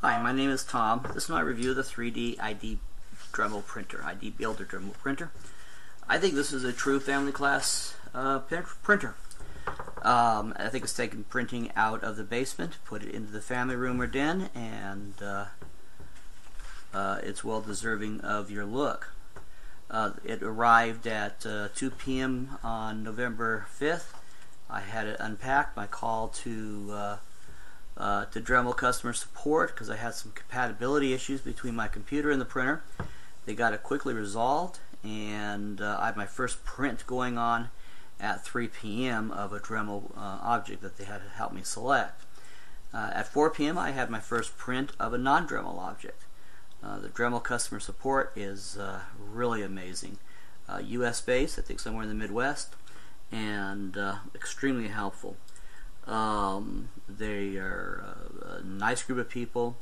Hi, my name is Tom. This is my review of the 3D ID Dremel printer, ID Builder Dremel printer. I think this is a true family class printer. I think it's taken printing out of the basement, put it into the family room or den, and it's well deserving of your look. It arrived at 2 p.m. on November 5th. I had it unpacked. My call to Dremel customer support because I had some compatibility issues between my computer and the printer. They got it quickly resolved, and I had my first print going on at 3 p.m. of a Dremel object that they had to help me select. At 4 p.m. I had my first print of a non-Dremel object. The Dremel customer support is really amazing. US based, I think somewhere in the Midwest, and extremely helpful. They are a nice group of people.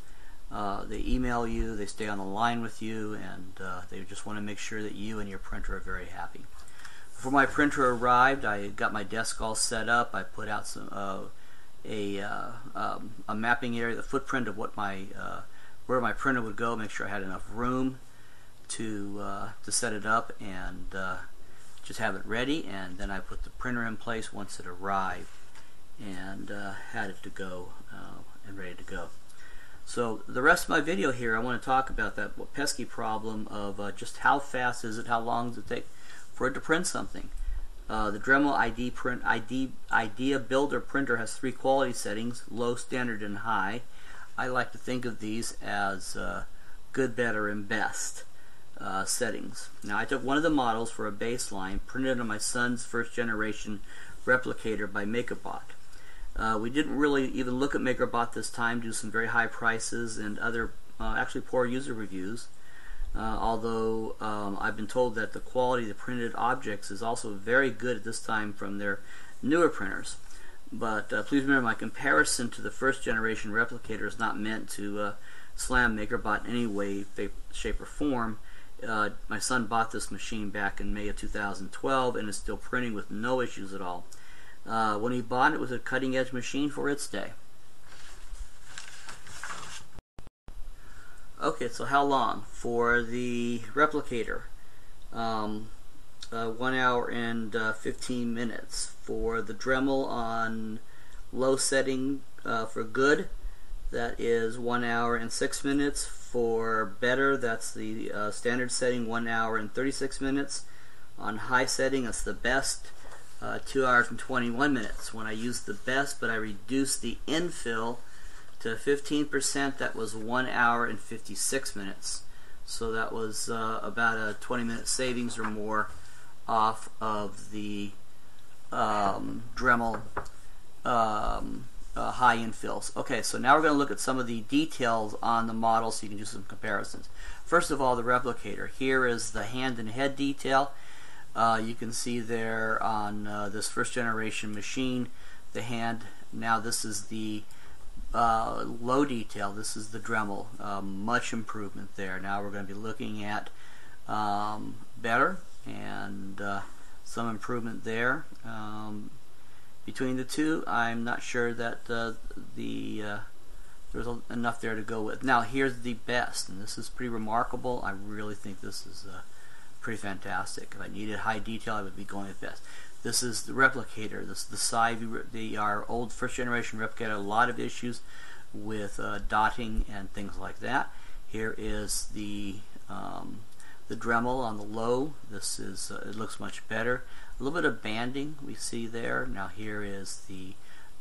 They email you, they stay on the line with you, and they just want to make sure that you and your printer are very happy. Before my printer arrived, I got my desk all set up. I put out some a mapping area, the footprint of what my where my printer would go, make sure I had enough room to set it up and just have it ready, and then I put the printer in place once it arrived and had it to go and ready to go. So the rest of my video here, I want to talk about that pesky problem of just how fast is it, how long does it take for it to print something. The Dremel Idea Builder printer has 3 quality settings: low, standard, and high. I like to think of these as good, better, and best settings. Now, I took one of the models for a baseline, printed on my son's first generation replicator by MakerBot. We didn't really even look at MakerBot this time due to some very high prices and other actually poor user reviews. Although I've been told that the quality of the printed objects is also very good at this time from their newer printers. But please remember, my comparison to the first generation replicator is not meant to slam MakerBot in any way, shape, or form. My son bought this machine back in May of 2012 and is still printing with no issues at all. When he bought it, it was a cutting-edge machine for its day. Okay, so how long? For the replicator, 1 hour and 15 minutes. For the Dremel on low setting for good, that is 1 hour and 6 minutes. For better, that's the standard setting, 1 hour and 36 minutes. On high setting, that's the best, 2 hours and 21 minutes. When I used the best, but I reduced the infill to 15%, that was 1 hour and 56 minutes. So that was about a 20-minute savings or more off of the Dremel high infills. Okay, so now we're going to look at some of the details on the model so you can do some comparisons. First of all, the replicator. Here is the hand and head detail. You can see there on this first generation machine the hand. Now this is the low detail. This is the Dremel. Much improvement there. Now we're going to be looking at better and some improvement there. Between the two, I'm not sure that there's enough there to go with. Now here's the best, and this is pretty remarkable. I really think this is pretty fantastic. If I needed high detail, I would be going with best. This is the replicator. This is the side. Our old first generation replicator had a lot of issues with dotting and things like that. Here is the Dremel on the low. This is it looks much better. A little bit of banding we see there. Now here is the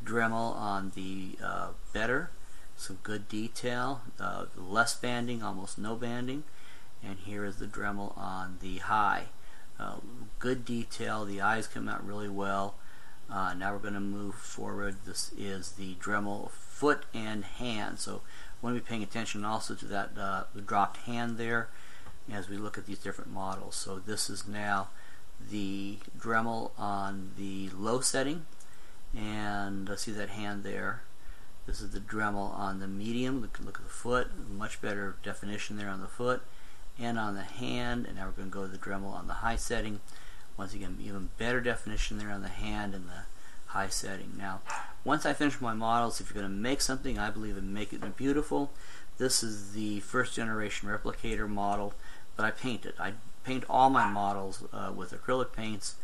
Dremel on the better. Some good detail. Less banding, almost no banding. And here is the Dremel on the high. Good detail. The eyes come out really well. Now we're going to move forward. This is the Dremel foot and hand. So I want to be paying attention also to that the dropped hand there as we look at these different models. So this is now the Dremel on the low setting, and see that hand there. This is the Dremel on the medium. Look at the foot. Much better definition there on the foot and on the hand. And now we're going to go to the Dremel on the high setting. Once again, even better definition there on the hand and the high setting. Now once I finish my models, if you're going to make something, I believe in make it beautiful. This is the first generation replicator model, but I paint it. I paint all my models with acrylic paints.